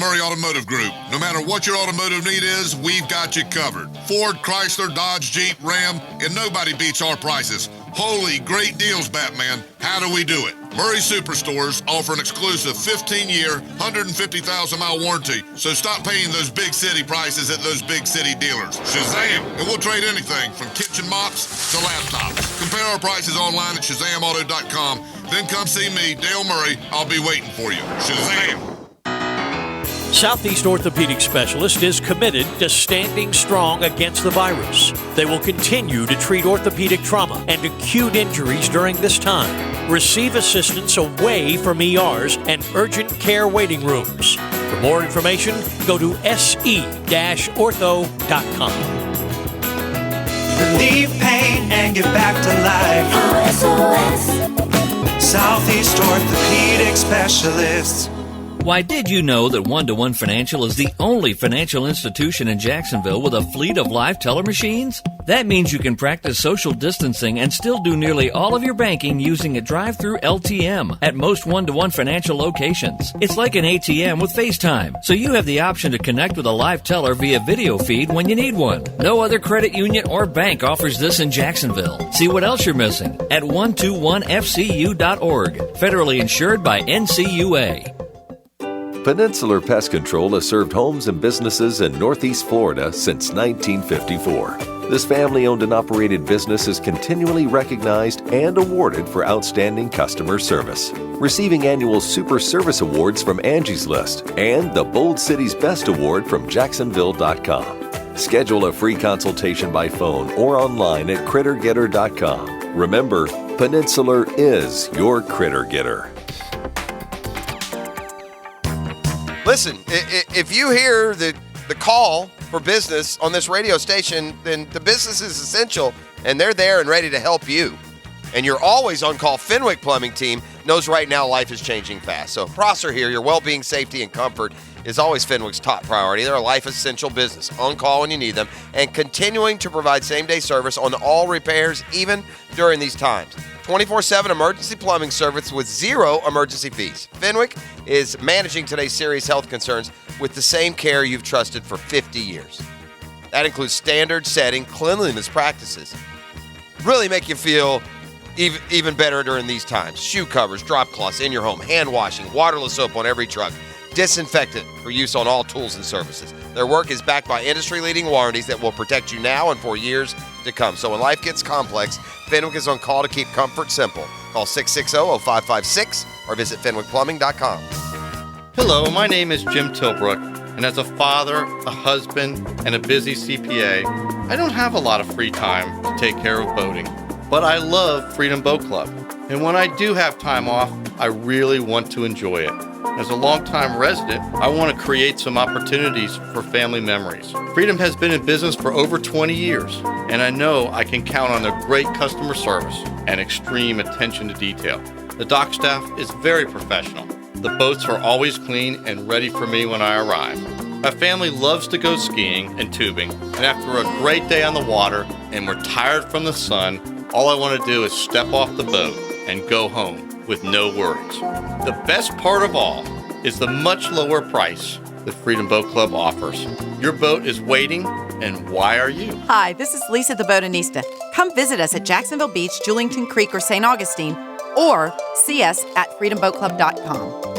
Murray Automotive Group. No matter what your automotive need is, we've got you covered. Ford, Chrysler, Dodge, Jeep, Ram, and nobody beats our prices. Holy great deals, Batman. How do we do it? Murray Superstores offer an exclusive 15-year, 150,000-mile warranty, so stop paying those big city prices at those big city dealers. Shazam! And we'll trade anything from kitchen mops to laptops. Compare our prices online at ShazamAuto.com. Then come see me, Dale Murray. I'll be waiting for you. Shazam! Southeast Orthopedic Specialist is committed to standing strong against the virus. They will continue to treat orthopedic trauma and acute injuries during this time. Receive assistance away from ERs and urgent care waiting rooms. For more information, go to se-ortho.com. Relieve pain and get back to life. Southeast Orthopedic Specialists. Why, did you know that One-to-One Financial is the only financial institution in Jacksonville with a fleet of live teller machines? That means you can practice social distancing and still do nearly all of your banking using a drive-through LTM at most One-to-One Financial locations. It's like an ATM with FaceTime, so you have the option to connect with a live teller via video feed when you need one. No other credit union or bank offers this in Jacksonville. See what else you're missing at 121fcu.org. Federally insured by NCUA. Peninsular Pest Control has served homes and businesses in Northeast Florida since 1954. This family-owned and operated business is continually recognized and awarded for outstanding customer service, receiving annual Super Service Awards from Angie's List and the Bold City's Best Award from Jacksonville.com. Schedule a free consultation by phone or online at CritterGetter.com. Remember, Peninsular is your Critter Getter. Listen, if you hear the call for business on this radio station, then the business is essential, and they're there and ready to help you. And you're always on call. Fenwick Plumbing Team knows right now life is changing fast. So Prosser here, your well-being, safety, and comfort is always Fenwick's top priority. They're a life-essential business, on call when you need them, and continuing to provide same-day service on all repairs, even during these times. 24/7 emergency plumbing service with zero emergency fees. Fenwick is managing today's serious health concerns with the same care you've trusted for 50 years. That includes standard setting cleanliness practices. Really make you feel even better during these times. Shoe covers, drop cloths in your home, hand washing, waterless soap on every truck, disinfectant for use on all tools and services. Their work is backed by industry-leading warranties that will protect you now and for years to come. So when life gets complex, Fenwick is on call to keep comfort simple. Call 660-0556 or visit fenwickplumbing.com. Hello, my name is Jim Tilbrook, and as a father, a husband, and a busy CPA, I don't have a lot of free time to take care of boating. But I love Freedom Boat Club, and when I do have time off, I really want to enjoy it. As a longtime resident, I want to create some opportunities for family memories. Freedom has been in business for over 20 years, and I know I can count on their great customer service and extreme attention to detail. The dock staff is very professional. The boats are always clean and ready for me when I arrive. My family loves to go skiing and tubing, and after a great day on the water and we're tired from the sun, all I want to do is step off the boat and go home with no worries. The best part of all is the much lower price that Freedom Boat Club offers. Your boat is waiting, and why are you? Hi, this is Lisa the Botanista. Come visit us at Jacksonville Beach, Julington Creek, or St. Augustine, or see us at freedomboatclub.com.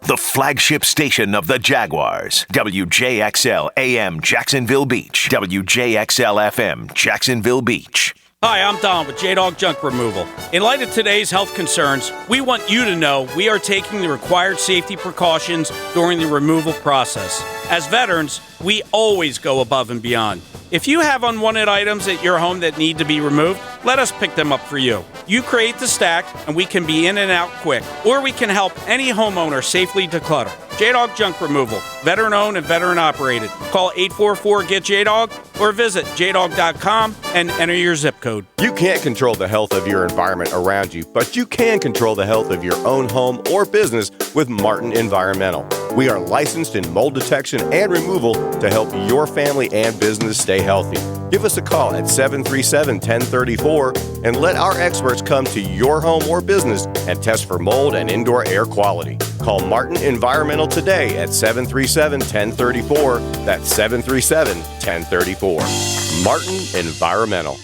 The flagship station of the Jaguars, WJXL AM Jacksonville Beach, WJXL FM Jacksonville Beach. Hi, I'm Don with J-Dog Junk Removal. In light of today's health concerns, we want you to know we are taking the required safety precautions during the removal process. As veterans, we always go above and beyond. If you have unwanted items at your home that need to be removed, let us pick them up for you. You create the stack, and we can be in and out quick. Or we can help any homeowner safely declutter. J-Dog Junk Removal, veteran-owned and veteran-operated. Call 844-GET-JDOG or visit jdog.com and enter your zip code. You can't control the health of your environment around you, but you can control the health of your own home or business with Martin Environmental. We are licensed in mold detection and removal to help your family and business stay healthy. Give us a call at 737-1034 and let our experts come to your home or business and test for mold and indoor air quality. Call Martin Environmental today at 737-1034. That's 737-1034. Martin Environmental.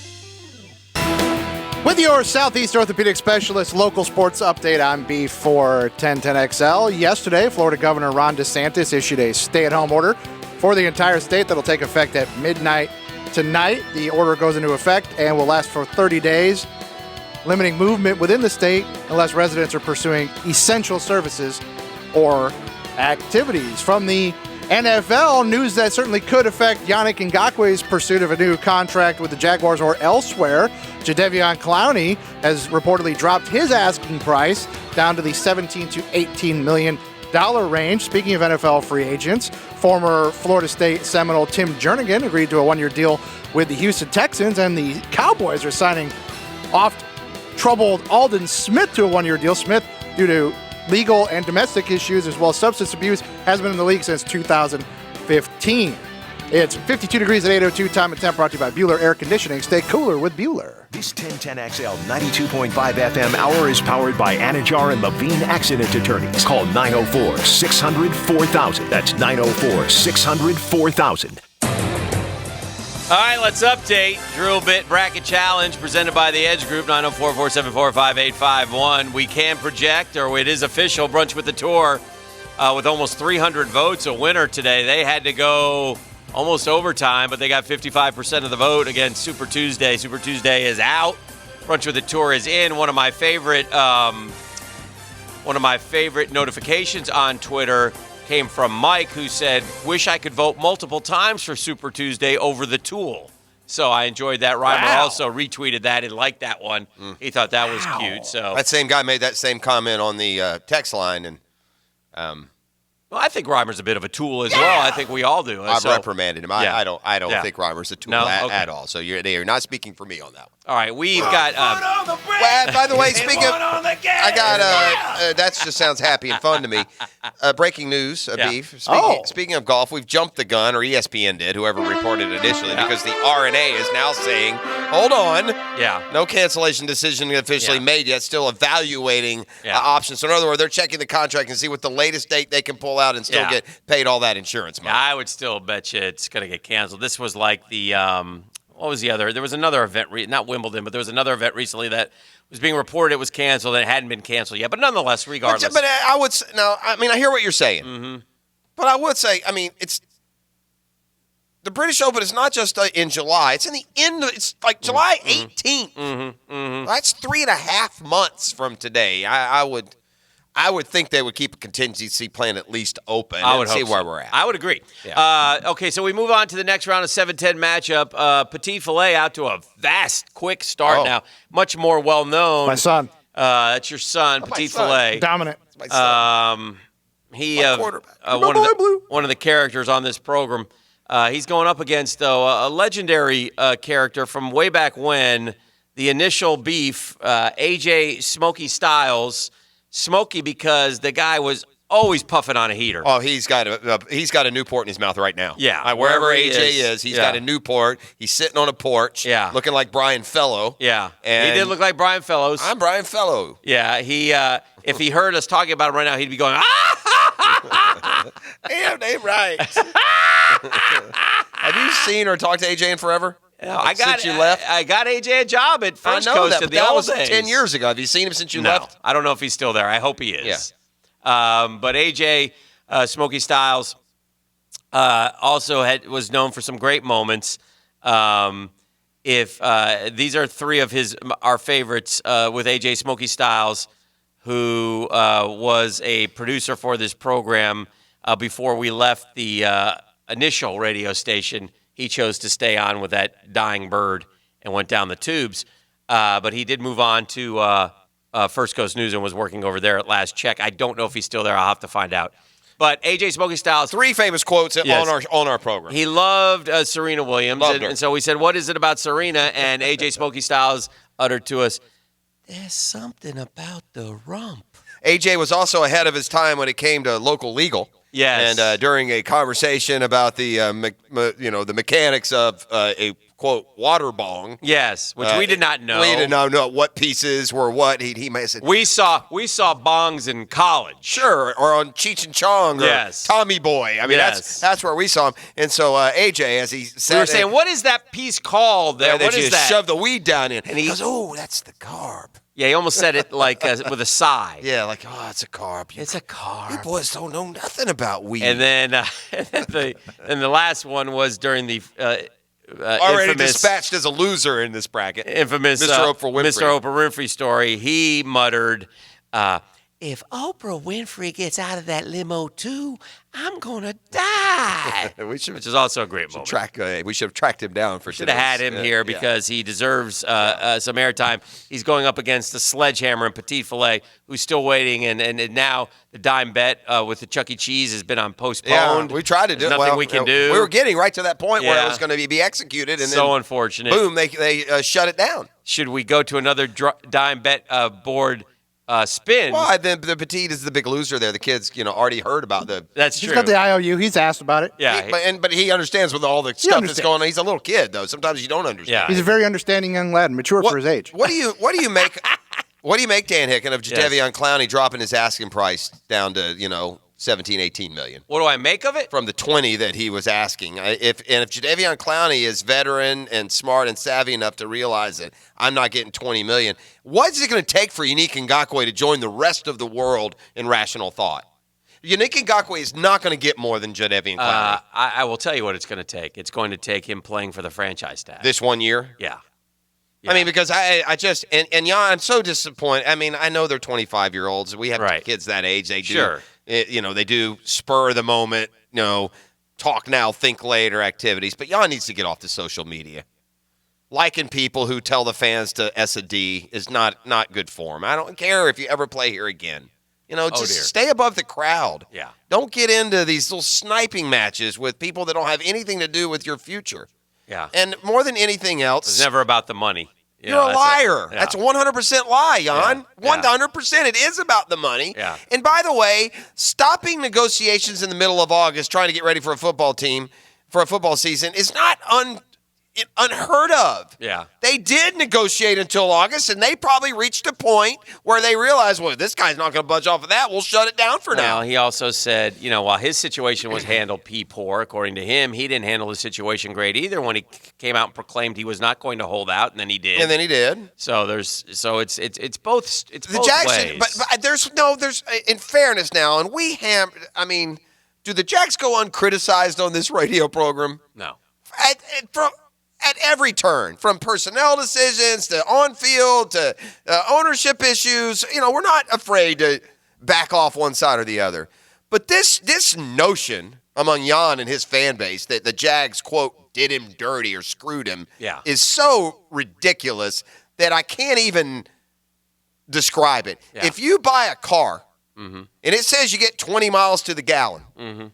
With your Southeast Orthopedic Specialist local sports update, I'm B4 1010XL. Yesterday, Florida Governor Ron DeSantis issued a stay-at-home order for the entire state that'll take effect at midnight tonight. The order goes into effect and will last for 30 days, limiting movement within the state unless residents are pursuing essential services or activities. From the NFL, news that certainly could affect Yannick Ngakwe's pursuit of a new contract with the Jaguars or elsewhere. Jadeveon Clowney has reportedly dropped his asking price down to the $17 to $18 million range. Speaking of NFL free agents, former Florida State Seminole Tim Jernigan agreed to a one-year deal with the Houston Texans, and the Cowboys are signing oft-troubled Aldon Smith to a one-year deal. Smith, due to legal and domestic issues as well as substance abuse, has been in the league since 2015. It's 52 degrees at 8:02. Time and temp brought to you by Bueller Air Conditioning. Stay cooler with Bueller. This 1010XL 92.5 FM hour is powered by Anajar and Levine Accident Attorneys. Call 904-600-4000. That's 904-600-4000. All right, let's update. Drill Bit Bracket Challenge presented by the Edge Group, 904-474-5851. We can project, or it is official, Brunch with the Tour with almost 300 votes. A winner today. They had to go almost overtime, but they got 55% of the vote against Super Tuesday. Super Tuesday is out. Brunch with the Tour is in. One of my favorite notifications on Twitter came from Mike, who said, "Wish I could vote multiple times for Super Tuesday over the Tool." So I enjoyed that. Reimer also retweeted that and liked that one. He thought that was cute. So that same guy made that same comment on the text line, and well, I think Reimer's a bit of a tool as well. I think we all do. I've reprimanded him. I don't Yeah. think Reimer's a tool at all. So you're not speaking for me on that one. All right, we've got. By the way, speaking of, I got that just sounds happy and fun to me. Breaking news, Beef. Speaking of golf, we've jumped the gun, or ESPN did, whoever reported initially, because the RNA is now saying, "Hold on, no cancellation decision officially made yet. Still evaluating options." So in other words, they're checking the contract and see what the latest date they can pull out and still get paid all that insurance money. I would still bet you it's going to get canceled. This was like the. What was the other? There was another event, not Wimbledon, but there was another event recently that was being reported it was canceled and it hadn't been canceled yet. But nonetheless, regardless. But I would say, no, I mean, I hear what you're saying. But I would say, I mean, it's the British Open is not just in July. It's in the end. It's like July 18th. That's 3.5 months from today. I would think they would keep a contingency plan at least open and see where we're at. I would agree. Okay, so we move on to the next round of 7-10 matchup. Petit Filet out to a fast, quick start now. Much more well-known. My son. That's your son, Petit Filet. Dominant. My son. One of the characters on this program. He's going up against, though, a legendary character from way back when, the initial beef, AJ Smokey Styles. Smokey because the guy was always puffing on a heater. Oh, he's got a Newport in his mouth right now. Yeah. Wherever AJ is, he's got a Newport. He's sitting on a porch looking like Brian Fellow. Yeah. And he did look like Brian Fellows. I'm Brian Fellow. Yeah. He if he heard us talking about him right now, he'd be going, ah! Damn, they right. Have you seen or talked to AJ in forever? Since you left? I got AJ a job at First I know Coast that, in the that old was days. 10 years ago. Have you seen him since you left? I don't know if he's still there. I hope he is. Yeah. But AJ Smokey Styles also was known for some great moments. These are three of our favorites with AJ Smokey Styles, who was a producer for this program before we left the initial radio station. He chose to stay on with that dying bird and went down the tubes. But he did move on to First Coast News and was working over there at last check. I don't know if he's still there. I'll have to find out. But AJ Smokey Styles. Three famous quotes on our program. He loved Serena Williams. And so we said, what is it about Serena? And AJ Smokey Styles uttered to us, there's something about the rump. AJ was also ahead of his time when it came to local legal. Yes. And during a conversation about the the mechanics of a quote water bong. Yes, which we did not know. We did not know what pieces were what. He may have said. We saw bongs in college. Sure, or on Cheech and Chong or Tommy Boy. I mean, that's where we saw him. And so AJ, as he said, we were saying, what is that piece called there? What is that? Shove the weed down in. And he goes, oh, that's the carb. Yeah, he almost said it like with a sigh. Yeah, like, oh, it's a carb. It's a carb. You boys don't know nothing about weed. And then the last one was during the already infamous, dispatched as a loser in this bracket. Infamous Mr. Oprah Winfrey. Mr. Oprah Winfrey story. He muttered, if Oprah Winfrey gets out of that limo too, I'm gonna die. Which is also a great moment. We should have tracked him down for should have had him here because he deserves some airtime. He's going up against the Sledgehammer and Petit Filet, who's still waiting, and now the dime bet with the Chuck E. Cheese has been on postponed. Yeah, we tried to do There's nothing we can do. We were getting right to that point where it was going to be executed, and so then unfortunate. Boom, they shut it down. Should we go to another dime bet board? Spin. Well, then the Petit is the big loser there. The kids, already heard about the. That's true. He's got the IOU. He's asked about it. Yeah, but he understands with all the stuff that's going on. He's a little kid, though. Sometimes you don't understand. Yeah, he's a very understanding young lad, mature for his age. What do you make? What do you make, Dan Hicken, of Jadeveon Clowney dropping his asking price down to 17, 18 million? What do I make of it? From the 20 that he was asking. If Jadeveon Clowney is veteran and smart and savvy enough to realize that I'm not getting 20 million, what's it going to take for Unique Ngakoue to join the rest of the world in rational thought? Unique Ngakoue is not going to get more than Jadeveon Clowney. I will tell you what it's going to take. It's going to take him playing for the franchise tag. This 1 year? Yeah. I mean, because I just and Jan, I'm so disappointed. I mean, I know they're 25-year-olds. We have kids that age. They do. Sure. They do spur of the moment, talk now, think later activities. But Jan needs to get off the social media. Liking people who tell the fans to S&D is not good form. I don't care if you ever play here again. Just stay above the crowd. Yeah. Don't get into these little sniping matches with people that don't have anything to do with your future. Yeah. And more than anything else, it's never about the money. You're a liar. That's a 100% lie, Jan. Yeah. 100%. It is about the money. Yeah. And by the way, stopping negotiations in the middle of August, trying to get ready for a football team, for a football season, is not unheard of. Yeah. They did negotiate until August, and they probably reached a point where they realized, well, this guy's not going to budge off of that. We'll shut it down for now. He also said, while his situation was handled poor, according to him, he didn't handle the situation great either when he came out and proclaimed he was not going to hold out, and then he did. So it's both. It's the both Jags, ways. But there's in fairness now, and do the Jags go uncriticized on this radio program? No. At every turn, from personnel decisions to on-field to ownership issues, we're not afraid to back off one side or the other. But this notion among Jan and his fan base that the Jags, quote, did him dirty or screwed him is so ridiculous that I can't even describe it. Yeah. If you buy a car and it says you get 20 miles to the gallon,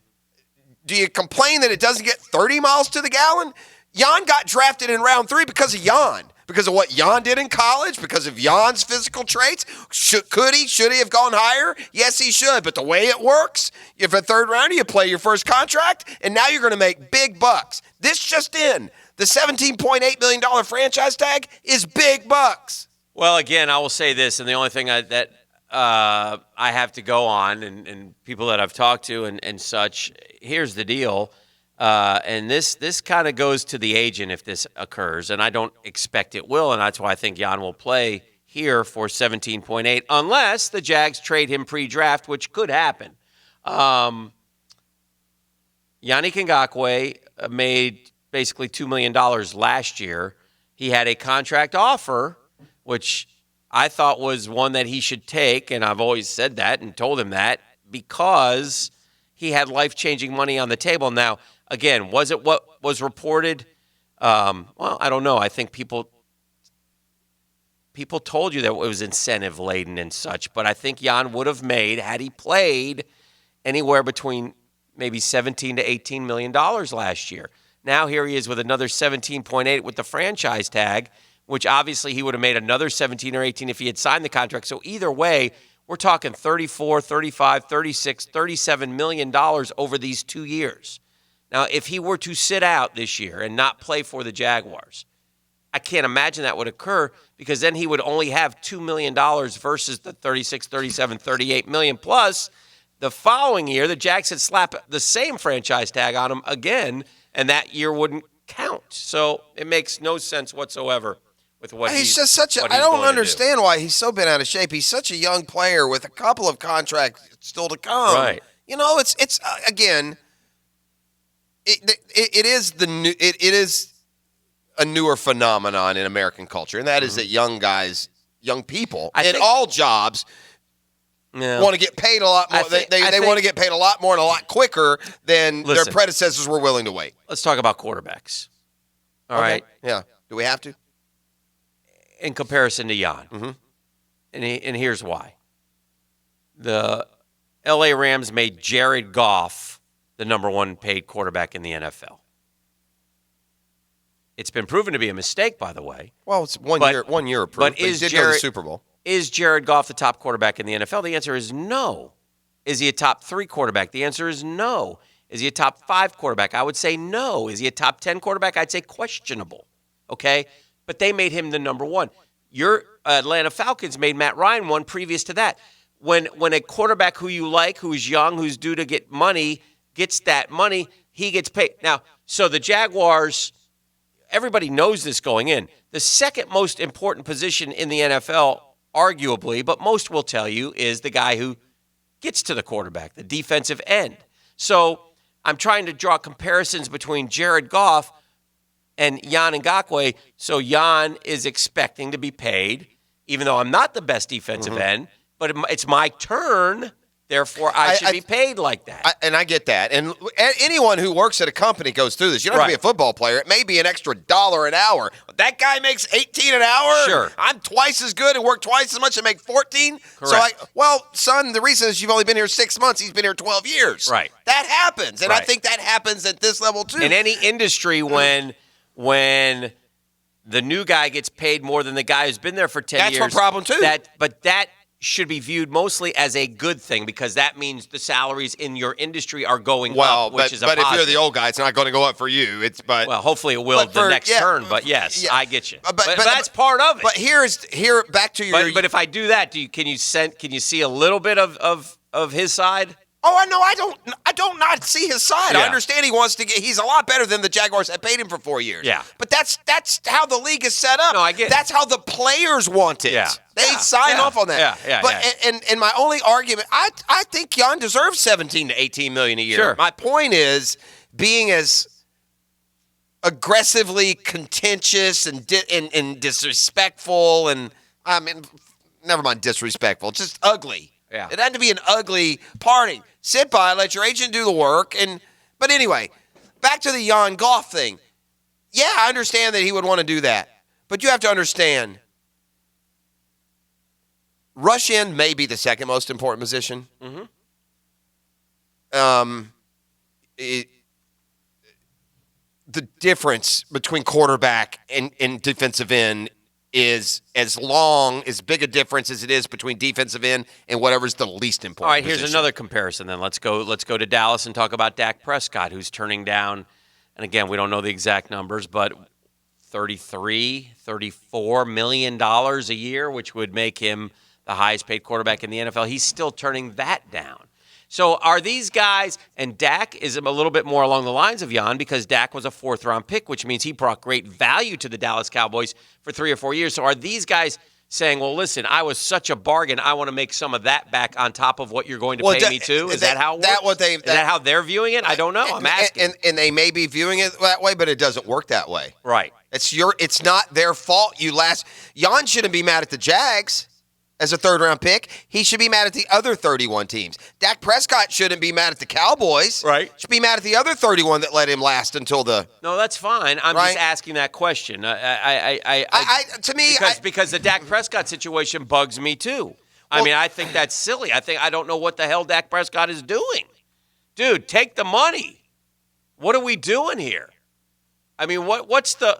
do you complain that it doesn't get 30 miles to the gallon? Jan got drafted in round 3 because of Jan. Because of what Jan did in college, because of Jan's physical traits. Should he have gone higher? Yes, he should. But the way it works, if a third rounder, you play your first contract, and now you're going to make big bucks. This just in. The $17.8 million franchise tag is big bucks. Well, again, I will say this, and the only thing that I have to go on, and people that I've talked to and such, here's the deal. And this kind of goes to the agent if this occurs, and I don't expect it will, and that's why I think Jan will play here for 17.8, unless the Jags trade him pre-draft, which could happen. Yannick Ngakoue made basically $2 million last year. He had a contract offer, which I thought was one that he should take, and I've always said that and told him that, because he had life-changing money on the table. Now, again, was it what was reported? Well, I don't know. I think people told you that it was incentive-laden and such, but I think Jan would have made, had he played, anywhere between maybe $17 to $18 million last year. Now here he is with another 17.8 with the franchise tag, which obviously he would have made another 17 or 18 if he had signed the contract. So either way, we're talking $34, $35, $36, $37 million over these 2 years. Now, if he were to sit out this year and not play for the Jaguars, I can't imagine that would occur because then he would only have $2 million versus the 36, 37, 38 million. Plus, the following year, the Jags would slap the same franchise tag on him again, and that year wouldn't count. So it makes no sense whatsoever with what he's just such a. I don't understand why he's so bent out of shape. He's such a young player with a couple of contracts still to come. Right. You know, it's again. It is the new. It is a newer phenomenon in American culture, and that is that young people in all jobs want to get paid a lot more. They want to get paid a lot more and a lot quicker than their predecessors were willing to wait. Let's talk about quarterbacks. All right. Yeah. Do we have to? In comparison to Jan. Mm-hmm. And here's why. The L.A. Rams made Jared Goff the number one paid quarterback in the NFL. It's been proven to be a mistake, by the way. Well, it's one year approved. But he did go to the Super Bowl. Is Jared Goff the top quarterback in the NFL? The answer is no. Is he a top 3 quarterback? The answer is no. Is he a top 5 quarterback? I would say no. Is he a top 10 quarterback? I'd say questionable. Okay? But they made him the number one. Your Atlanta Falcons made Matt Ryan one previous to that. When a quarterback who you like, who's young, who's due to get money, gets that money, he gets paid. Now, so the Jaguars, everybody knows this going in. The second most important position in the NFL, arguably, but most will tell you, is the guy who gets to the quarterback, the defensive end. So I'm trying to draw comparisons between Jared Goff and Jan Ngakoue. So Jan is expecting to be paid, even though I'm not the best defensive end, but it's my turn. Therefore, I should be paid like that. And I get that. And anyone who works at a company goes through this. You don't have to be a football player. It may be an extra $1 an hour. That guy makes $18 an hour. Sure. I'm twice as good and work twice as much and make $14. Correct. So, son, the reason is you've only been here 6 months. He's been here 12 years. Right. That happens. And I think that happens at this level, too. In any industry, when the new guy gets paid more than the guy who's been there for 10 years. That's a problem, too. But that should be viewed mostly as a good thing because that means the salaries in your industry are going up, which is a positive. But if you're the old guy, it's not going to go up for you. Well, hopefully it will the next turn. But yes, I get you. But that's part of it. But here back to your. But if I do that, can you see a little bit of his side? Oh, no, I don't not see his side. Yeah. I understand he wants to get. He's a lot better than the Jaguars that paid him for 4 years. Yeah. But that's how the league is set up. No, I get it. That's how the players want it. Yeah. They sign off on that. Yeah. And my only argument, I think Jan deserves $17 to $18 million a year. Sure. My point is being as aggressively contentious and disrespectful and never mind disrespectful, just ugly. Yeah. It had to be an ugly party. Sit by, let your agent do the work. But anyway, back to the Jan Goff thing. Yeah, I understand that he would want to do that. But you have to understand, rush end may be the second most important position. Mm-hmm. The difference between quarterback and defensive end is as big a difference as it is between defensive end and whatever's the least important. All right, position. here's another comparison then. Let's go to Dallas and talk about Dak Prescott, who's turning down, and again, we don't know the exact numbers, but $34 million a year, which would make him the highest paid quarterback in the NFL. He's still turning that down. So are these guys, and Dak is a little bit more along the lines of Jan because Dak was a 4th-round pick, which means he brought great value to the Dallas Cowboys for 3 or 4 years. So are these guys saying, well, listen, I was such a bargain, I want to make some of that back on top of what you're going to pay me too? Is that how it works? Is that how they're viewing it? I don't know. I'm asking. And they may be viewing it that way, but it doesn't work that way. Right. It's not their fault. Jan shouldn't be mad at the Jags. As a 3rd-round pick, he should be mad at the other 31 teams. Dak Prescott shouldn't be mad at the Cowboys. Right. Should be mad at the other 31 that let him last until the. No, that's fine. I'm just asking that question. Because the Dak Prescott situation bugs me too. I think that's silly. I don't know what the hell Dak Prescott is doing. Dude, take the money. What are we doing here? What's the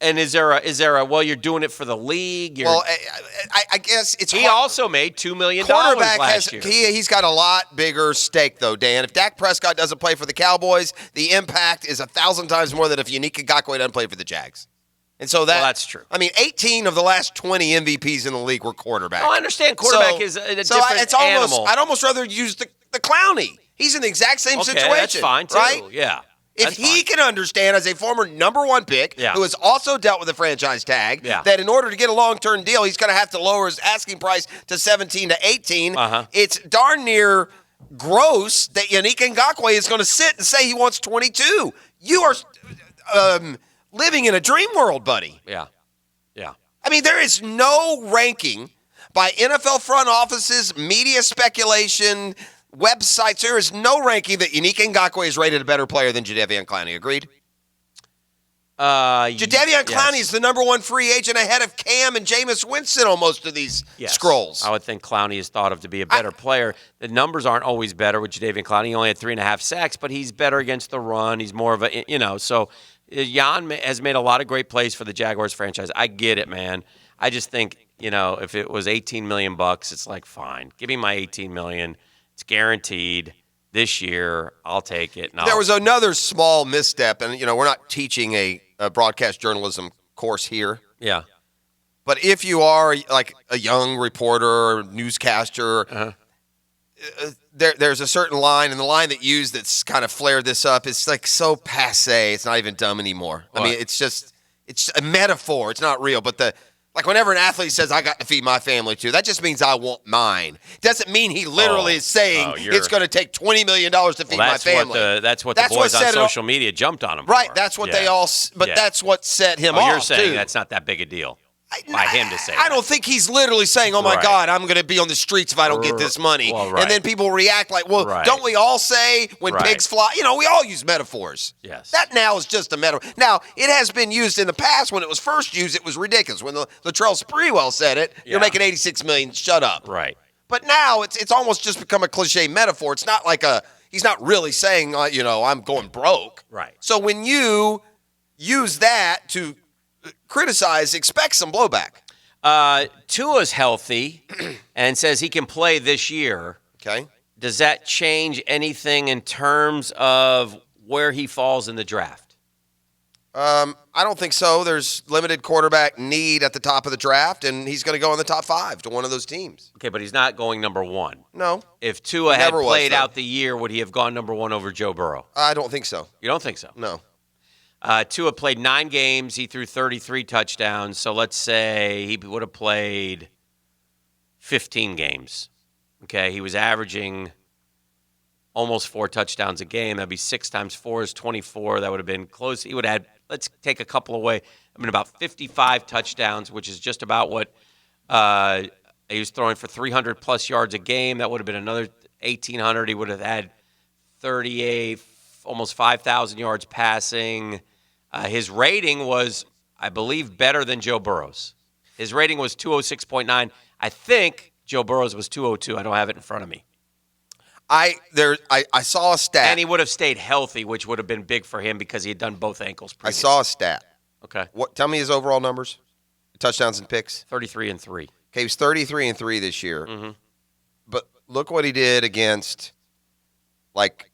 And is there a well, you're doing it for the league? Well, I guess it's He hard. also made $2 million Quarterback last year. He's got a lot bigger stake, though, Dan. If Dak Prescott doesn't play for the Cowboys, the impact is 1,000 times more than if Yannick Ngakoue doesn't play for the Jags. And so that's true. I mean, 18 of the last 20 MVPs in the league were quarterbacks. Oh, I understand quarterback is a different animal. I'd almost rather use the Clowney. He's in the exact same situation. That's fine, too. Right? Yeah. If he can understand as a former number one pick who has also dealt with a franchise tag, that in order to get a long-term deal, he's going to have to lower his asking price to 17 to 18, it's darn near gross that Yannick Ngakoue is going to sit and say he wants 22. You are living in a dream world, buddy. Yeah. Yeah. I mean, there is no ranking by NFL front offices, media speculation, websites. There is no ranking that Yannick Ngakoue is rated a better player than Jadeveon Clowney. Agreed? Jadeveon Clowney is the number one free agent ahead of Cam and Jameis Winston on most of these scrolls. I would think Clowney is thought of to be a better player. The numbers aren't always better with Jadeveon Clowney. He only had 3.5 sacks, but he's better against the run. He's more of a, so Jan has made a lot of great plays for the Jaguars franchise. I get it, man. I just think, if it was $18 million, it's like, fine. Give me my $18 million. It's guaranteed this year. I'll take it. There was another small misstep, and, we're not teaching a broadcast journalism course here. Yeah. But if you are like a young reporter or newscaster, there's a certain line, and the line that you used that's kind of flared this up is like so passé. It's not even dumb anymore. What? I mean, it's a metaphor. It's not real. But like whenever an athlete says, I got to feed my family too, that just means I want mine. It doesn't mean he literally is saying it's going to take $20 million to feed my family. That's what the boys on social media jumped on him right, for. That's what they all – but that's what set him off, you're saying too. That's not that big a deal by him to say I don't think he's literally saying, oh, my God, I'm going to be on the streets if I don't get this money. Well, and then people react like, well, don't we all say when pigs fly? We all use metaphors. Yes. That now is just a metaphor. Now, it has been used in the past. When it was first used, it was ridiculous. When Latrell Sprewell said it, you're making $86 million, shut up. Right. But now it's almost just become a cliche metaphor. It's not like he's not really saying, I'm going broke. Right. So when you use that to criticize, expect some blowback. Tua's healthy and says he can play this year. Okay. Does that change anything in terms of where he falls in the draft? I don't think so. There's limited quarterback need at the top of the draft, and he's going to go in the top 5 to one of those teams. Okay, but he's not going number 1. No. If Tua had played out the year, would he have gone number 1 over Joe Burrow? I don't think so. You don't think so? No. Tua played 9 games. He threw 33 touchdowns. So let's say he would have played 15 games. Okay, he was averaging almost 4 touchdowns a game. That'd be 6 times 4 is 24. That would have been close. He would have had, let's take a couple away. About 55 touchdowns, which is just about what he was throwing for 300-plus yards a game. That would have been another 1,800. He would have had 38, almost 5,000 yards passing. His rating was, I believe, better than Joe Burrow's. His rating was 206.9. I think Joe Burrow's was 202. I don't have it in front of me. I saw a stat. And he would have stayed healthy, which would have been big for him because he had done both ankles previously. I saw a stat. Okay. Tell me his overall numbers. Touchdowns and picks. 33-3. Okay, he was 33-3 this year. Mm-hmm. But look what he did against, like,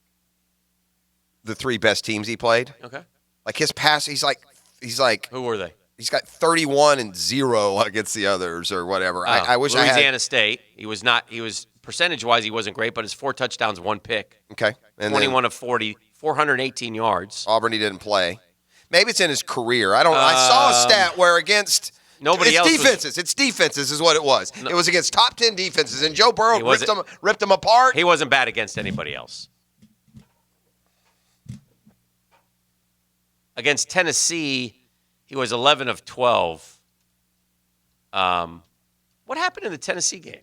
the 3 best teams he played. Okay. Like his pass, he's like. Who were they? He's got 31-0 against the others or whatever. I wish Louisiana I had. State. He was not. He was percentage-wise, he wasn't great, but his 4 touchdowns, 1 pick. Okay. And 21 of 40, 418 yards. Auburn, he didn't play. Maybe it's in his career. I don't. I saw a stat where against. Nobody else. It's defenses is what it was. No. It was against top 10 defenses, and Joe Burrow ripped them apart. He wasn't bad against anybody else. Against Tennessee, he was 11 of 12. What happened in the Tennessee game?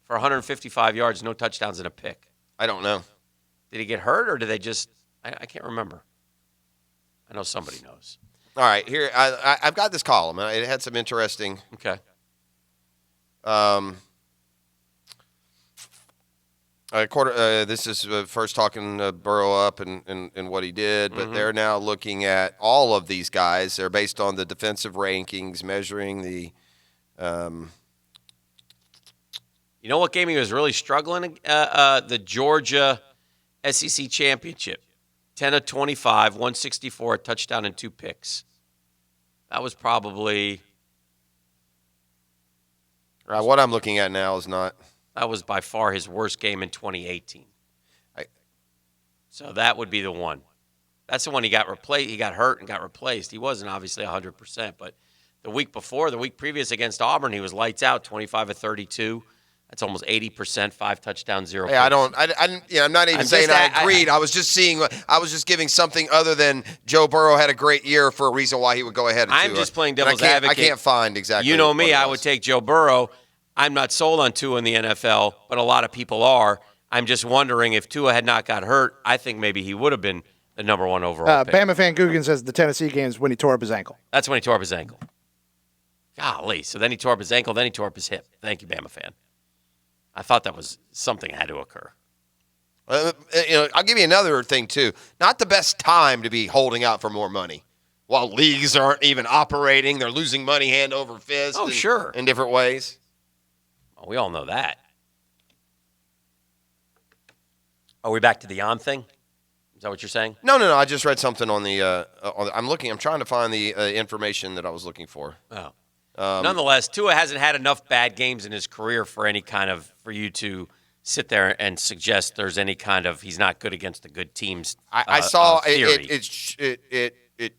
For 155 yards, no touchdowns and a pick. I don't know. Did he get hurt, or did they just – I can't remember. I know somebody knows. All right, here I've got this column. It had some interesting. Okay. All This is first talking Burrow up and what he did, but they're now looking at all of these guys. They're based on the defensive rankings, measuring the. You know what game he was really struggling? The Georgia SEC Championship. 10 of 25, 164, a touchdown and 2 picks. That was probably. What I'm looking at now is not. That was by far his worst game in 2018. So that would be the one. That's the one he got replaced. He got hurt and got replaced. He wasn't obviously 100%, but the week previous against Auburn, he was lights out, 25 of 32. That's almost 80%, 5 touchdowns, 0 picks. I'm not even saying I agreed. I was just giving something other than Joe Burrow had a great year for a reason why he would go ahead. I'm just playing devil's advocate. I can't find exactly. You know me, I would take Joe Burrow. I'm not sold on Tua in the NFL, but a lot of people are. I'm just wondering if Tua had not got hurt, I think maybe he would have been the number 1 overall pick. Bama fan Guggen says the Tennessee game is when he tore up his ankle. That's when he tore up his ankle. Golly. So then he tore up his ankle, then he tore up his hip. Thank you, Bama fan. I thought that was something that had to occur. I'll give you another thing, too. Not the best time to be holding out for more money. While leagues aren't even operating, they're losing money hand over fist. Sure. In different ways. Well, we all know that. Are we back to the on thing? Is that what you're saying? No. I just read something on the. I'm trying to find the information that I was looking for. Oh. Nonetheless, Tua hasn't had enough bad games in his career for you to sit there and suggest there's any kind of he's not good against the good teams. I saw theory. It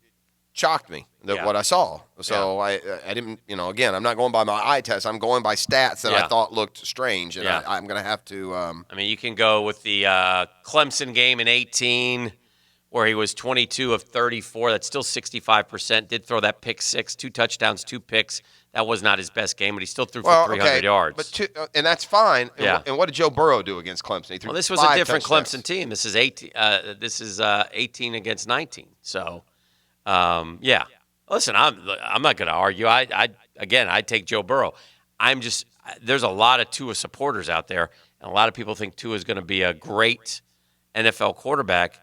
shocked me what I saw. So I didn't. Again, I'm not going by my eye test. I'm going by stats that I thought looked strange, and I'm going to have to. You can go with the Clemson game in 2018. Where he was 22 of 34. That's still 65%. Did throw that pick 6, 2 touchdowns, 2 picks. That was not his best game, but he still threw for 300 yards. But and that's fine. Yeah. And what did Joe Burrow do against Clemson? He threw this was a different touchdowns. Clemson team. This is 18. This is 18 against 19. So, yeah. Listen, I'm not going to argue. I'd take Joe Burrow. There's a lot of Tua supporters out there, and a lot of people think Tua is going to be a great NFL quarterback.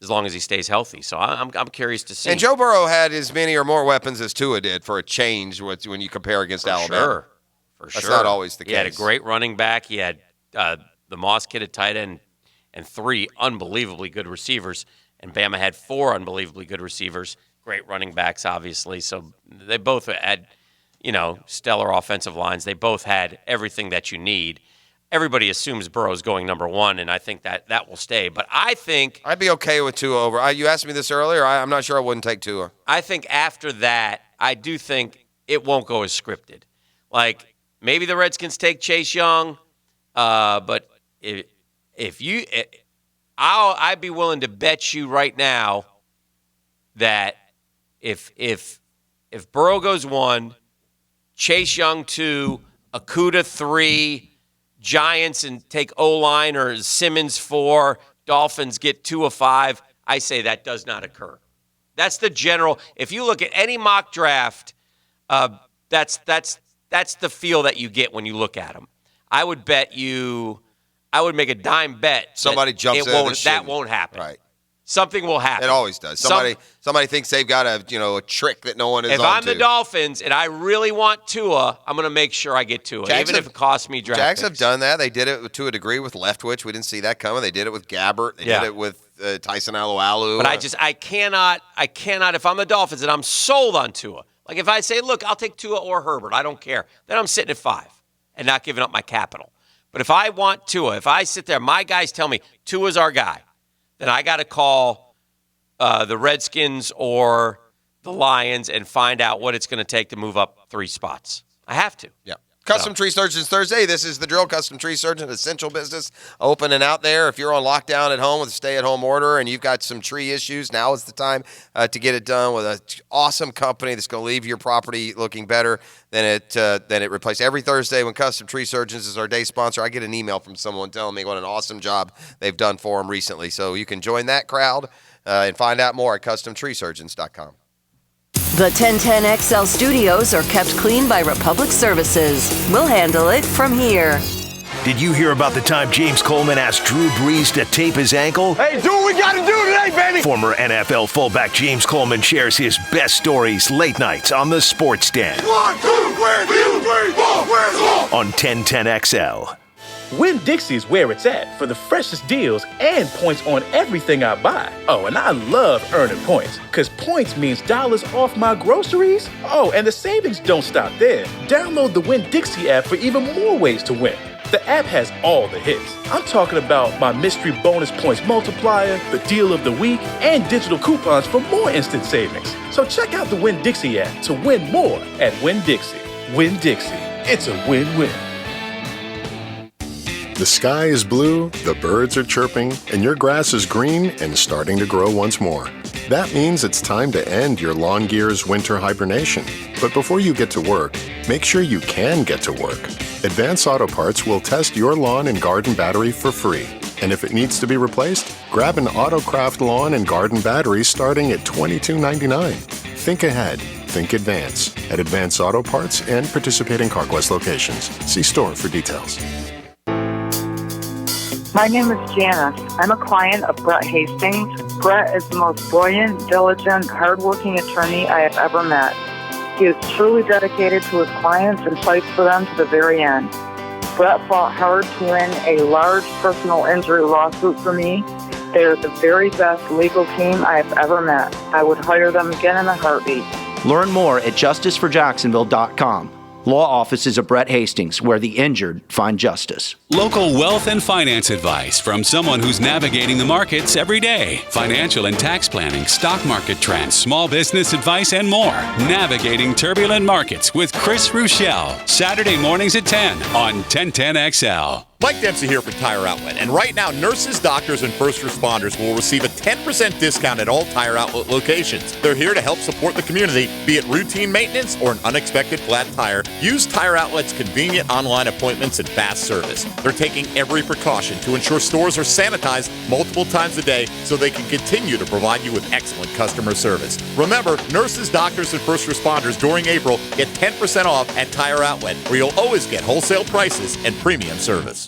As long as he stays healthy. So I'm curious to see. And Joe Burrow had as many or more weapons as Tua did for a change when you compare against Alabama. For sure. That's not always the case. He had a great running back. He had the Moss kid at tight end and 3 unbelievably good receivers. And Bama had 4 unbelievably good receivers. Great running backs, obviously. So they both had, stellar offensive lines. They both had everything that you need. Everybody assumes Burrow's going number 1, and I think that will stay. But I think I'd be okay with Tua over. You asked me this earlier. I'm not sure I wouldn't take Tua. I think after that, I do think it won't go as scripted. Like maybe the Redskins take Chase Young, but I'd be willing to bet you right now that if Burrow goes 1, Chase Young 2, Okudah 3. Giants and take O-line or Simmons 4, Dolphins get 2 of 5. I say that does not occur. That's the general. If you look at any mock draft, that's the feel that you get when you look at them. I would make a dime bet. Somebody jumps in. That won't happen. Right. Something will happen. It always does. Somebody thinks they've got a trick that no one is on. If I'm the Dolphins and I really want Tua, I'm going to make sure I get Tua, even if it costs me draft Jags picks. have done that. They did it to a degree with Leftwich. We didn't see that coming. They did it with Gabbert. They did it with Tyson Alualu. But I cannot. If I'm the Dolphins and I'm sold on Tua, like if I say, look, I'll take Tua or Herbert, I don't care. Then I'm sitting at 5 and not giving up my capital. But if I want Tua, if I sit there, my guys tell me Tua's our guy, then I got to call the Redskins or the Lions and find out what it's going to take to move up 3 spots. I have to. Yeah. Custom Tree Surgeons Thursday. This is the drill. Custom Tree Surgeons, essential business, open and out there. If you're on lockdown at home with a stay-at-home order and you've got some tree issues, now is the time to get it done with an awesome company that's going to leave your property looking better than it replaced. Every Thursday when Custom Tree Surgeons is our day sponsor, I get an email from someone telling me what an awesome job they've done for them recently. So you can join that crowd and find out more at CustomTreeSurgeons.com. The 1010XL studios are kept clean by Republic Services. We'll handle it from here. Did you hear about the time James Coleman asked Drew Brees to tape his ankle? Hey, do what we got to do today, baby! Former NFL fullback James Coleman shares his best stories late nights on the Sports Den. 1, 2, 3, 4, where's all? On 1010XL. Winn-Dixie's where it's at for the freshest deals and points on everything I buy. Oh, and I love earning points, because points means dollars off my groceries. Oh, and the savings don't stop there. Download the Winn-Dixie app for even more ways to win. The app has all the hits. I'm talking about my mystery bonus points multiplier, the deal of the week, and digital coupons for more instant savings. So check out the Winn-Dixie app to win more at Winn-Dixie. Winn-Dixie. It's a win-win. The sky is blue, the birds are chirping, and your grass is green and starting to grow once more. That means it's time to end your lawn gear's winter hibernation. But before you get to work, make sure you can get to work. Advance Auto Parts will test your lawn and garden battery for free. And if it needs to be replaced, grab an Autocraft lawn and garden battery starting at $22.99. Think ahead. Think Advance at Advance Auto Parts and participating CarQuest locations. See store for details. My name is Janice. I'm a client of Brett Hastings. Brett is the most brilliant, diligent, hardworking attorney I have ever met. He is truly dedicated to his clients and fights for them to the very end. Brett fought hard to win a large personal injury lawsuit for me. They are the very best legal team I have ever met. I would hire them again in a heartbeat. Learn more at justiceforjacksonville.com. Law offices of Brett Hastings, where the injured find justice. Local wealth and finance advice from someone who's navigating the markets every day. Financial and tax planning, stock market trends, small business advice, and more. Navigating turbulent markets with Chris Rochelle. Saturday mornings at 10 on 1010XL. Mike Dempsey here for Tire Outlet, and right now, nurses, doctors, and first responders will receive a 10% discount at all Tire Outlet locations. They're here to help support the community, be it routine maintenance or an unexpected flat tire. Use Tire Outlet's convenient online appointments and fast service. They're taking every precaution to ensure stores are sanitized multiple times a day so they can continue to provide you with excellent customer service. Remember, nurses, doctors, and first responders during April get 10% off at Tire Outlet, where you'll always get wholesale prices and premium service.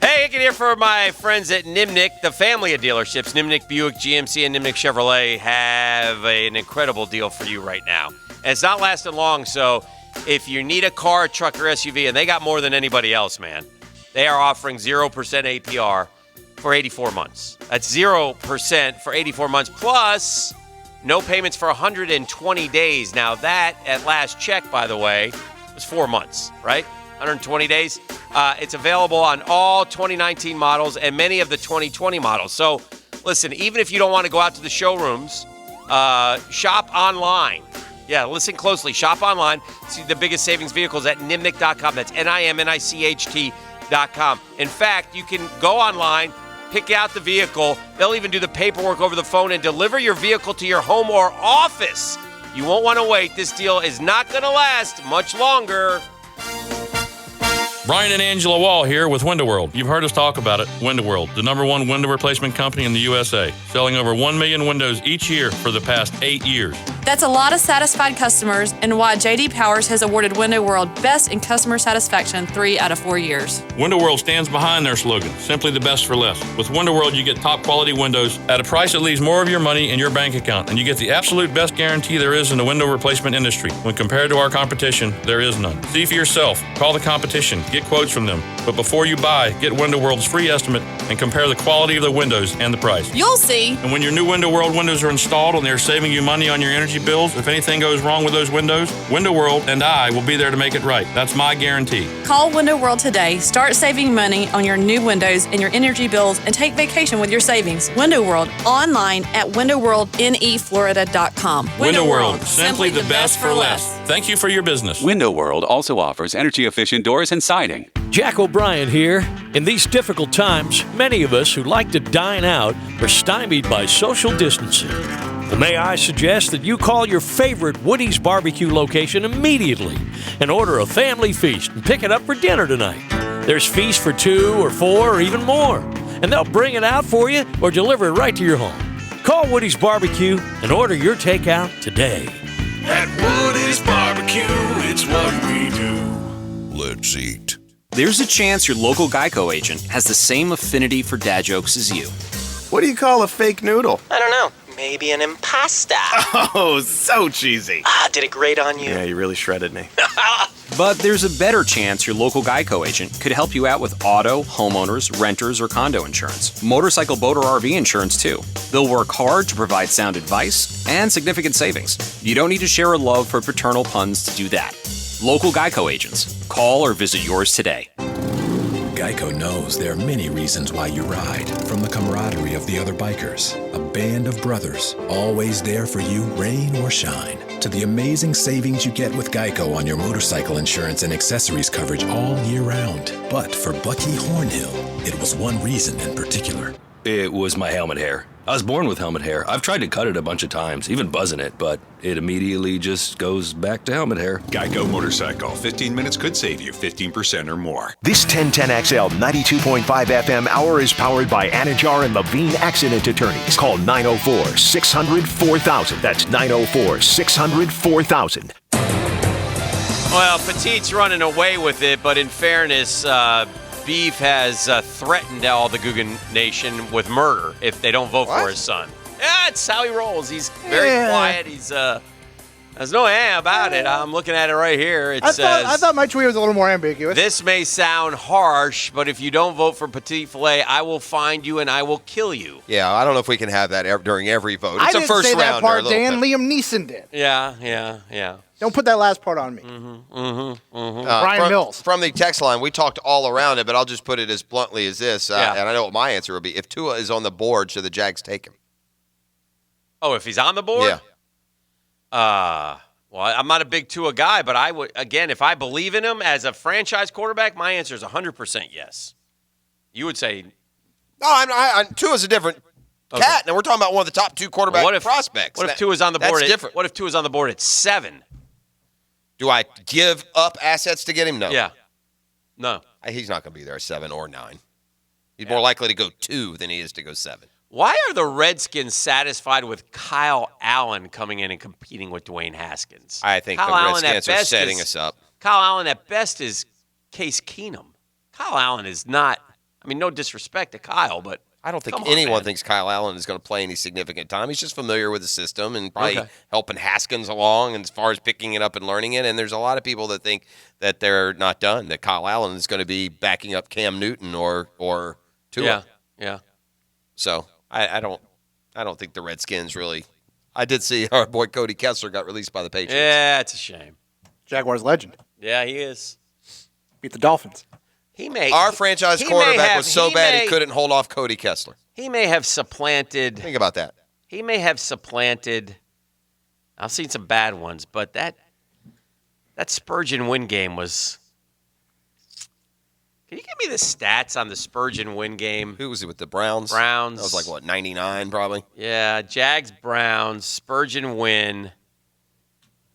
Hey, I can hear from my friends at Nimnick, the family of dealerships. Nimnick Buick GMC and Nimnick Chevrolet have an incredible deal for you right now. And it's not lasting long, so if you need a car, truck, or SUV, and they got more than anybody else, man, they are offering 0% APR for 84 months. That's 0% for 84 months, plus no payments for 120 days. Now that, at last check, by the way, was 4 months, right? 120 days. It's available on all 2019 models and many of the 2020 models. So, listen, even if you don't want to go out to the showrooms, shop online. Yeah, listen closely. Shop online. See the biggest savings vehicles at nimnick.com. That's NIMNICHT.com. In fact, you can go online, pick out the vehicle. They'll even do the paperwork over the phone and deliver your vehicle to your home or office. You won't want to wait. This deal is not going to last much longer. Brian and Angela Wall here with Window World. You've heard us talk about it. Window World, the #1 window replacement company in the USA, selling over 1 million windows each year for the past 8 years. That's a lot of satisfied customers, and why J.D. Powers has awarded Window World Best in Customer Satisfaction 3 out of 4 years. Window World stands behind their slogan, simply the best for less. With Window World, you get top quality windows at a price that leaves more of your money in your bank account, and you get the absolute best guarantee there is in the window replacement industry. When compared to our competition, there is none. See for yourself. Call the competition. Get quotes from them. But before you buy, get Window World's free estimate and compare the quality of the windows and the price. You'll see. And when your new Window World windows are installed and they're saving you money on your energy bills, if anything goes wrong with those windows, Window World and I will be there to make it right. That's my guarantee. Call Window World today. Start saving money on your new windows and your energy bills, and take vacation with your savings. Window World, online at windowworldneflorida.com. Window World, simply the best for less. Thank you for your business. Window World also offers energy-efficient doors and siding. Jack O'Brien here. In these difficult times, many of us who like to dine out are stymied by social distancing. Well, may I suggest that you call your favorite Woody's Barbecue location immediately and order a family feast and pick it up for dinner tonight. There's feast for 2 or 4 or even more, and they'll bring it out for you or deliver it right to your home. Call Woody's Barbecue and order your takeout today. At Woody's Barbecue, it's what we do. Let's eat. there's a chance your local Geico agent has the same affinity for dad jokes as you. What do you call a fake noodle? I don't know. Maybe an impasta. Oh, so cheesy. Did it grate on you? Yeah, you really shredded me. But there's a better chance your local Geico agent could help you out with auto, homeowners, renters, or condo insurance. Motorcycle, boat, or RV insurance, too. They'll work hard to provide sound advice and significant savings. You don't need to share a love for paternal puns to do that. Local Geico agents. Call or visit yours today. Geico knows there are many reasons why you ride, from the camaraderie of the other bikers, a band of brothers, always there for you, rain or shine, to the amazing savings you get with Geico on your motorcycle insurance and accessories coverage all year round. But for Bucky Hornhill, it was one reason in particular. It was my helmet hair. I was born with helmet hair. I've tried to cut it a bunch of times, even buzzing it, but it immediately just goes back to helmet hair. Geico Motorcycle. 15 minutes could save you 15% or more. This 1010XL 92.5 FM hour is powered by Anajar and Levine Accident Attorneys. Call 904-600-4000. That's 904-600-4000. Well, Petite's running away with it, but in fairness, Beef has threatened all the Guggen Nation with murder if they don't vote for his son. Yeah, that's how he rolls. He's very quiet. He's there's no about it. I'm looking at it right here. It says, I thought my tweet was a little more ambiguous. This may sound harsh, but if you don't vote for Petit Filet, I will find you and I will kill you. Yeah, I don't know if we can have that during every vote. It's I a didn't first say that rounder, part, a little Dan. bit. Liam Neeson did. Yeah. Don't put that last part on me. Brian Mills. From the text line, we talked all around it, but I'll just put it as bluntly as this, and I know what my answer would be. If Tua is on the board, should the Jags take him? Oh, if he's on the board? Yeah. Well, I'm not a big Tua guy, but I would, again, if I believe in him as a franchise quarterback, my answer is 100% yes. You would say. No, Tua's a different cat. Now we're talking about one of the top two quarterback prospects. What if Tua's on the board? That's different. What if Tua's on the board at 7? Do I give up assets to get him? No. Yeah. No. He's not going to be there at 7 or 9. He's more likely to go 2 than he is to go 7. Why are the Redskins satisfied with Kyle Allen coming in and competing with Dwayne Haskins? I think Kyle the Allen Redskins are setting us up. Kyle Allen at best is Case Keenum. Kyle Allen is not, no disrespect to Kyle, but I don't think anyone thinks Kyle Allen is going to play any significant time. He's just familiar with the system and probably helping Haskins along as far as picking it up and learning it. And there's a lot of people that think that they're not done, that Kyle Allen is going to be backing up Cam Newton or Tua. Yeah. So I don't think the Redskins really. I did see our boy Cody Kessler got released by the Patriots. Yeah, it's a shame. Jaguars legend. Yeah, he is. Beat the Dolphins. Our franchise quarterback was so bad he couldn't hold off Cody Kessler. He may have supplanted. Think about that. He may have supplanted. I've seen some bad ones, but that Spurgeon win game was. Can you give me the stats on the Spurgeon win game? Who was it with the Browns? Browns. That was like 99 probably. Yeah, Jags Browns Spurgeon win.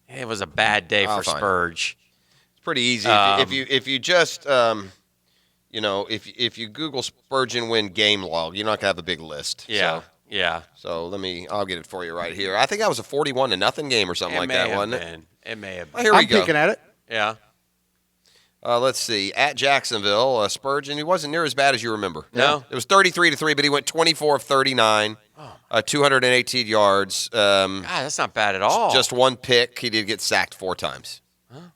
It was a bad day for Spurge. It's pretty easy if you just. If you Google Spurgeon win game log, you're not gonna have a big list. Yeah, yeah. So I'll get it for you right here. I think that was a 41-0 game or something like that, wasn't it? It may have been. Well, here we go. I'm peeking at it. Yeah. Let's see. At Jacksonville, Spurgeon, he wasn't near as bad as you remember. No. It was 33-3, but he went 24 of 39, 218 yards. God, that's not bad at all. Just one pick. He did get sacked 4 times.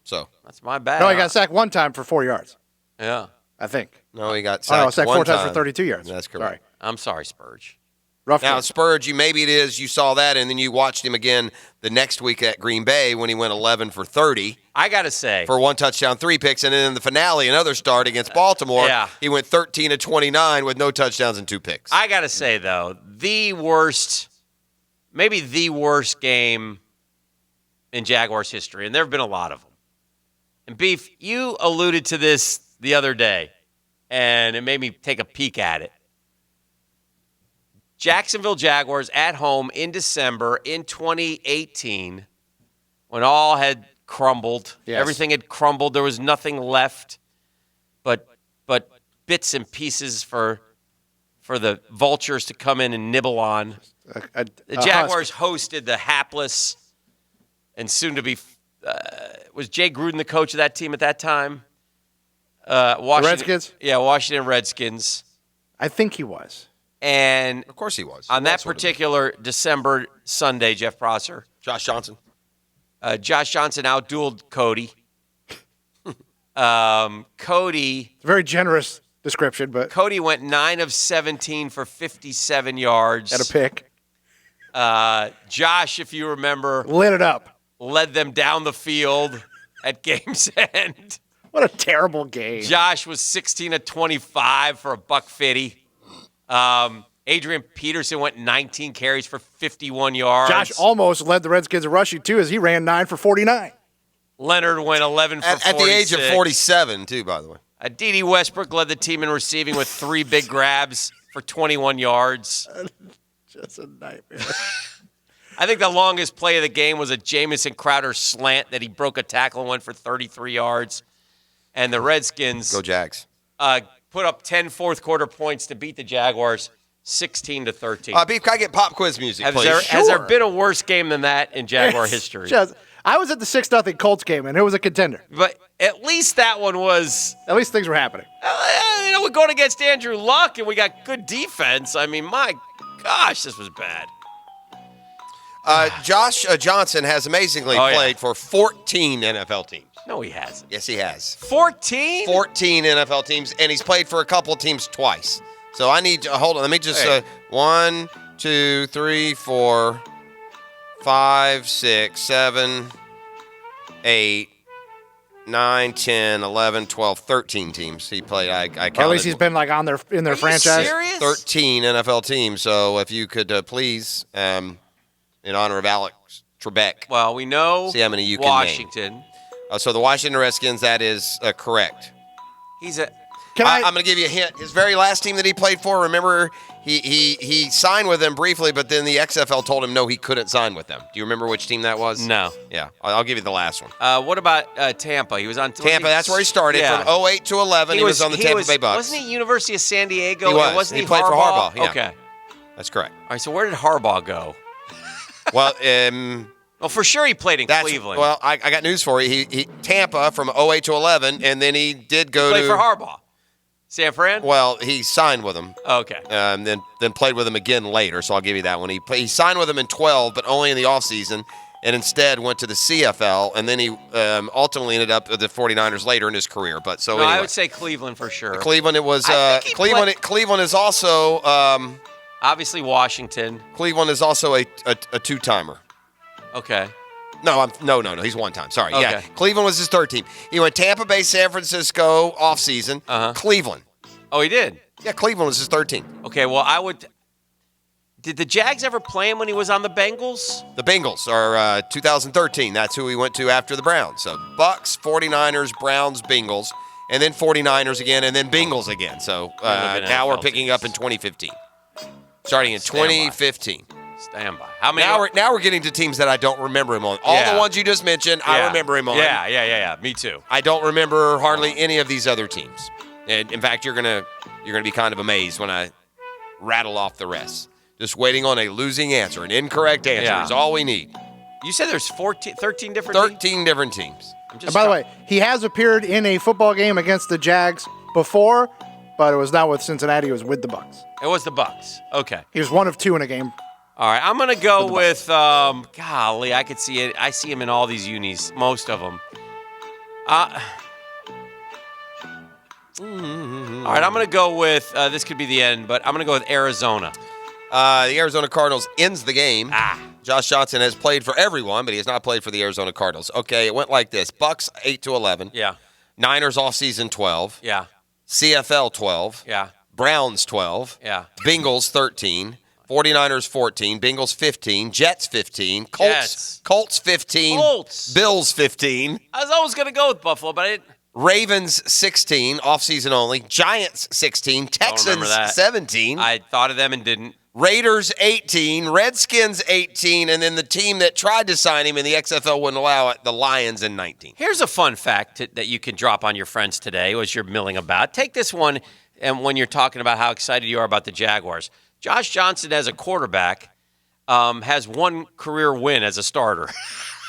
So that's my bad. No, he got sacked 1 time for 4 yards. Yeah. I think. No, he got sacked, sacked 1 4 time times for 32 yards. That's correct. Sorry. I'm sorry, Spurge. Rough now, game. Spurge, maybe it is you saw that, and then you watched him again the next week at Green Bay when he went 11 for 30. I got to say. For 1 touchdown, 3 picks, and then in the finale, another start against Baltimore, he went 13 of 29 with no touchdowns and 2 picks. I got to say, though, maybe the worst game in Jaguars history, and there have been a lot of them. And, Beef, you alluded to this the other day, and it made me take a peek at it. Jacksonville Jaguars at home in December in 2018 when all had crumbled. Yes. Everything had crumbled. There was nothing left but bits and pieces for the vultures to come in and nibble on. The Jaguars hosted the hapless and soon to be was Jay Gruden the coach of that team at that time? Washington, Redskins? Yeah, Washington Redskins. I think he was. And of course he was. On that particular December Sunday, Jeff Prosser. Josh Johnson. Josh Johnson outdueled Cody. Cody. It's a very generous description, but Cody went 9 of 17 for 57 yards. At a pick. Josh, if you remember, lit it up. Led them down the field at game's end. What a terrible game. Josh was 16 of 25 for $150. Adrian Peterson went 19 carries for 51 yards. Josh almost led the Redskins in rushing, too, as he ran 9 for 49. Leonard went 11 for 46. At the age of 47, too, by the way. Dede Westbrook led the team in receiving with 3 big grabs for 21 yards. Just a nightmare. I think the longest play of the game was a Jamison Crowder slant that he broke a tackle and went for 33 yards. And the Redskins Go Jags. Put up 10 fourth-quarter points to beat the Jaguars 16-13. Beef, can I get pop quiz music, please? Has there been a worse game than that in Jaguar history? I was at the 6-0 Colts game, and it was a contender. But at least that one was... At least things were happening. We're going against Andrew Luck, and we got good defense. I mean, my gosh, this was bad. Josh Johnson has amazingly played for 14 NFL teams. No, he hasn't. Yes, he has. 14? 14 NFL teams, and he's played for a couple of teams twice. So I need to hold on. Let me just 1, 2, 3, 4, 5, 6, 7, 8, 9, 10, 11, 12, 13 teams he played. I counted. Or at least he's been like in their franchise. Serious? 13 NFL teams. So if you could please, in honor of Alex Trebek. Well, we know see how many you Washington. can name. So the Washington Redskins, that is correct. He's a. I'm going to give you a hint. His very last team that he played for, remember, he signed with them briefly, but then the XFL told him no, he couldn't sign with them. Do you remember which team that was? No. Yeah, I'll give you the last one. What about Tampa? He was on Tampa. That's where he started from 08 to 11. He was on the Tampa Bay Bucks. Wasn't he University of San Diego? He was. Wasn't he played for Harbaugh. Yeah. Okay, that's correct. All right. So where did Harbaugh go? Well, well, for sure he played in Cleveland. Well, I got news for you. He Tampa from 08 to 11, and then he did go to for Harbaugh. San Fran? Well, he signed with him. Okay. Then played with him again later, so I'll give you that one. He signed with him in 12, but only in the offseason, and instead went to the CFL, and then he ultimately ended up with the 49ers later in his career. But so anyway. I would say Cleveland for sure. Cleveland, it was Cleveland is also obviously Washington. Cleveland is also a two-timer. Okay. No, no. He's one time. Sorry. Okay. Yeah. Cleveland was his third team. He went Tampa Bay, San Francisco offseason. Cleveland. Oh, he did? Yeah, Cleveland was his third team. Okay, well, did the Jags ever play him when he was on the Bengals? The Bengals are 2013. That's who he went to after the Browns. So Bucks, 49ers, Browns, Bengals, and then 49ers again, and then Bengals again. So now we're picking up in 2015. Starting in 2015. Stand by. How many? Now we're getting to teams that I don't remember him on. All the ones you just mentioned, I remember him on. Yeah. Me too. I don't remember hardly any of these other teams. And in fact, you're gonna be kind of amazed when I rattle off the rest. Just waiting on a losing answer, an incorrect answer is all we need. You said there's 13 different 13 different teams. And by the way, he has appeared in a football game against the Jags before, but it was not with Cincinnati. It was with the Bucks. It was the Bucks. Okay. He was 1 of 2 in a game. All right, I'm going to go with, golly, I could see it. I see him in all these unis, most of them. All right, I'm going to go with, this could be the end, but I'm going to go with Arizona. The Arizona Cardinals ends the game. Josh Johnson has played for everyone, but he has not played for the Arizona Cardinals. Okay, it went like this. Bucks 8 to 11. Yeah. Niners offseason 12. Yeah. CFL 12. Yeah. Browns 12. Yeah. Bengals 13. 49ers 14, Bengals 15, Jets 15, Colts 15, Bills 15. I was always going to go with Buffalo, but I didn't. Ravens 16, offseason only. Giants 16, Texans 17. I thought of them and didn't. Raiders 18, Redskins 18, and then the team that tried to sign him and the XFL wouldn't allow it, the Lions in 19. Here's a fun fact that you can drop on your friends today as you're milling about. Take this one, and when you're talking about how excited you are about the Jaguars. Josh Johnson as a quarterback has 1 career win as a starter.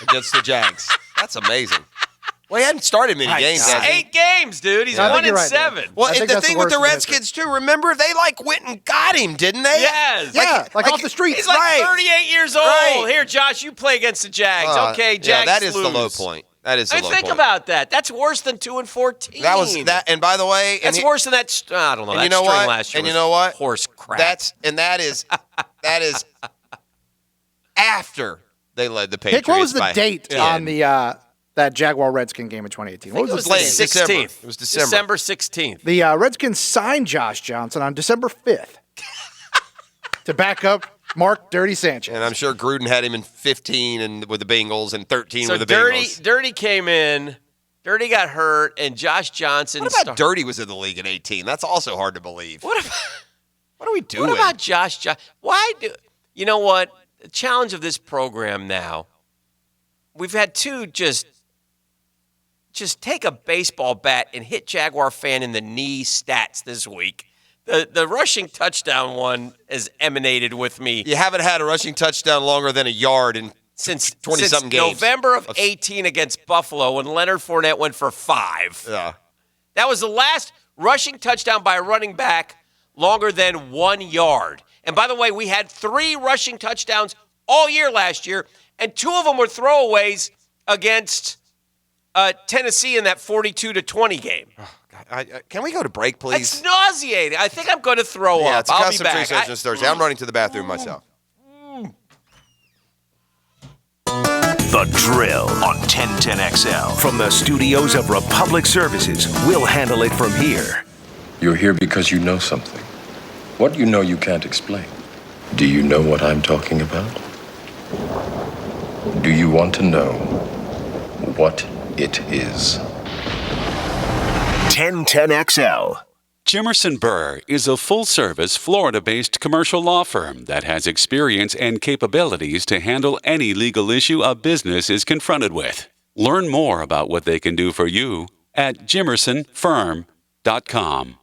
Against the Jags. That's amazing. Well, he hadn't started many games, has he? 8 games, dude. He's 1-7. Well, and the thing with the Redskins, too, remember, they went and got him, didn't they? Yes. Like off the street. He's like 38 years old. Right. Here, Josh, you play against the Jags. Okay, Jags Yeah, that is lose. the low point. That is the low think point. about that. That's worse than 2-14. That was that. And by the way, that's worse than that. I don't know. And that you know string what? last year And you was know what? Horse crap. That is after they led the Patriots. Hick, what was the date 10. on the that Jaguar Redskin game in 2018? What was it the was date? 16th. It was December 16th. The Redskins signed Josh Johnson on December 5th to back up Mark Dirty Sanchez. And I'm sure Gruden had him in 15 and with the Bengals and 13 with the Dirty, Bengals. Dirty came in. Dirty got hurt, and Josh Johnson. What about Dirty was in the league in 18? That's also hard to believe. What are we doing? What about Josh? You know what? The challenge of this program now, we've had two just take a baseball bat and hit Jaguar fan in the knee stats this week. The rushing touchdown one has emanated with me. You haven't had a rushing touchdown longer than a yard since 20-something games. November of 18 against Buffalo when Leonard Fournette went for 5. Yeah. That was the last rushing touchdown by a running back longer than 1 yard. And by the way, we had 3 rushing touchdowns all year last year, and 2 of them were throwaways against Tennessee in that 42-20 game. Can we go to break, please? It's nauseating. I think I'm going to throw Yeah, up. it's a I'll be custom back. tree sessions Thursday. I'm running to the bathroom myself. The Drill on 1010XL. From the studios of Republic Services, we'll handle it from here. You're here because you know something. What you know you can't explain. Do you know what I'm talking about? Do you want to know what it is? 1010XL. Jimerson Burr is a full-service, Florida-based commercial law firm that has experience and capabilities to handle any legal issue a business is confronted with. Learn more about what they can do for you at jimersonfirm.com.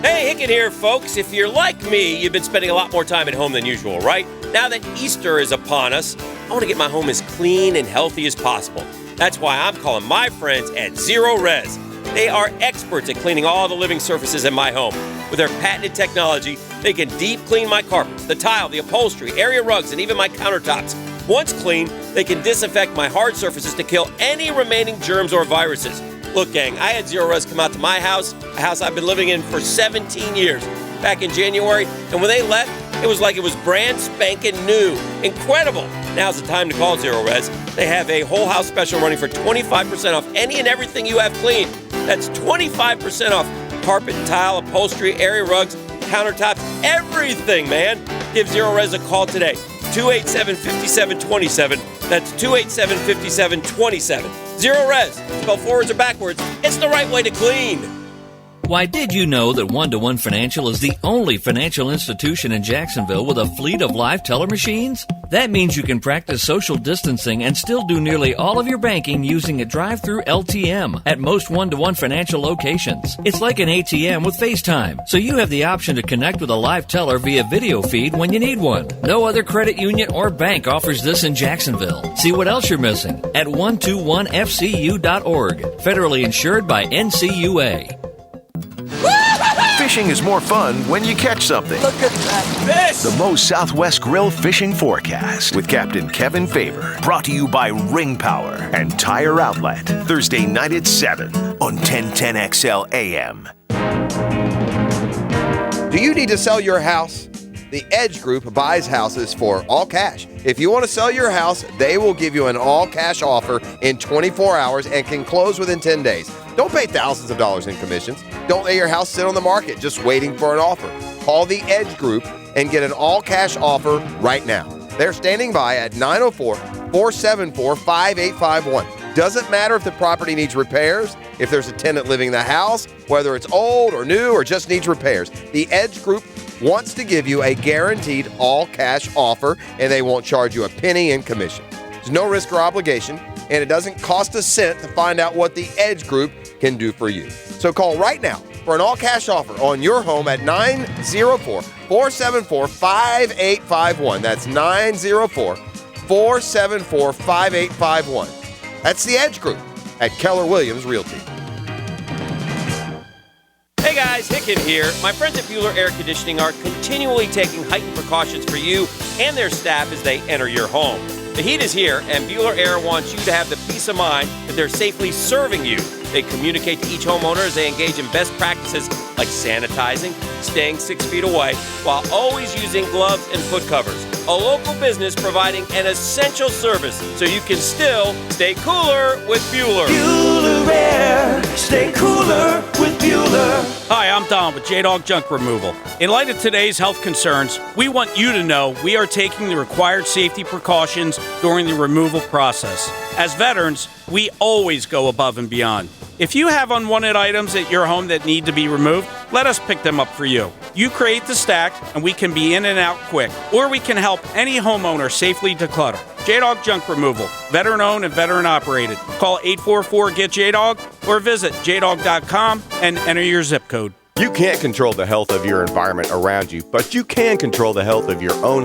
Hey, Hicken here, folks. If you're like me, you've been spending a lot more time at home than usual, right? Now that Easter is upon us, I want to get my home as clean and healthy as possible. That's why I'm calling my friends at Zero Res. They are experts at cleaning all the living surfaces in my home. With their patented technology, they can deep clean my carpets, the tile, the upholstery, area rugs, and even my countertops. Once clean, they can disinfect my hard surfaces to kill any remaining germs or viruses. Look, gang, I had Zero Res come out to my house, a house I've been living in for 17 years, back in January, and when they left, it was like it was brand spanking new. Incredible. Now's the time to call Zero Res. They have a whole house special running for 25% off any and everything you have cleaned. That's 25% off carpet, tile, upholstery, area rugs, countertops, everything, man. Give Zero Res a call today. 287-5727. That's 287-5727. Zero Res. Spell forwards or backwards. It's the right way to clean. Why, did you know that One-to-One Financial is the only financial institution in Jacksonville with a fleet of live teller machines? That means you can practice social distancing and still do nearly all of your banking using a drive-through LTM at most One-to-One Financial locations. It's like an ATM with FaceTime, so you have the option to connect with a live teller via video feed when you need one. No other credit union or bank offers this in Jacksonville. See what else you're missing at 121fcu.org. Federally insured by NCUA. Fishing is more fun when you catch something. Look at that fish! The Moe's Southwest Grill Fishing Forecast with Captain Kevin Favor. Brought to you by Ring Power and Tire Outlet. Thursday night at 7 on 1010XL AM. Do you need to sell your house? The Edge Group buys houses for all cash. If you want to sell your house, they will give you an all-cash offer in 24 hours and can close within 10 days. Don't pay thousands of dollars in commissions. Don't let your house sit on the market just waiting for an offer. Call the Edge Group and get an all-cash offer right now. They're standing by at 904-474-5851. Doesn't matter if the property needs repairs, if there's a tenant living in the house, whether it's old or new or just needs repairs. The Edge Group wants to give you a guaranteed all-cash offer, and they won't charge you a penny in commission. There's no risk or obligation, and it doesn't cost a cent to find out what the Edge Group can do for you. So call right now for an all-cash offer on your home at 904-474-5851. That's 904-474-5851. That's the Edge Group at Keller Williams Realty. Hey guys, Hicken here. My friends at Bueller Air Conditioning are continually taking heightened precautions for you and their staff as they enter your home. The heat is here, and Bueller Air wants you to have the peace of mind that they're safely serving you. They communicate to each homeowner as they engage in best practices like sanitizing, staying 6 feet away, while always using gloves and foot covers. A local business providing an essential service so you can still stay cooler with Bueller. Bueller Air, stay cooler with Bueller. Hi, I'm Don with J-Dog Junk Removal. In light of today's health concerns, we want you to know we are taking the required safety precautions during the removal process. As veterans, we always go above and beyond. If you have unwanted items at your home that need to be removed, let us pick them up for you. You create the stack, and we can be in and out quick. Or we can help any homeowner safely declutter. J-Dog Junk Removal, veteran-owned and veteran-operated. Call 844-GET-JDOG or visit jdog.com and enter your zip code. You can't control the health of your environment around you, but you can control the health of your own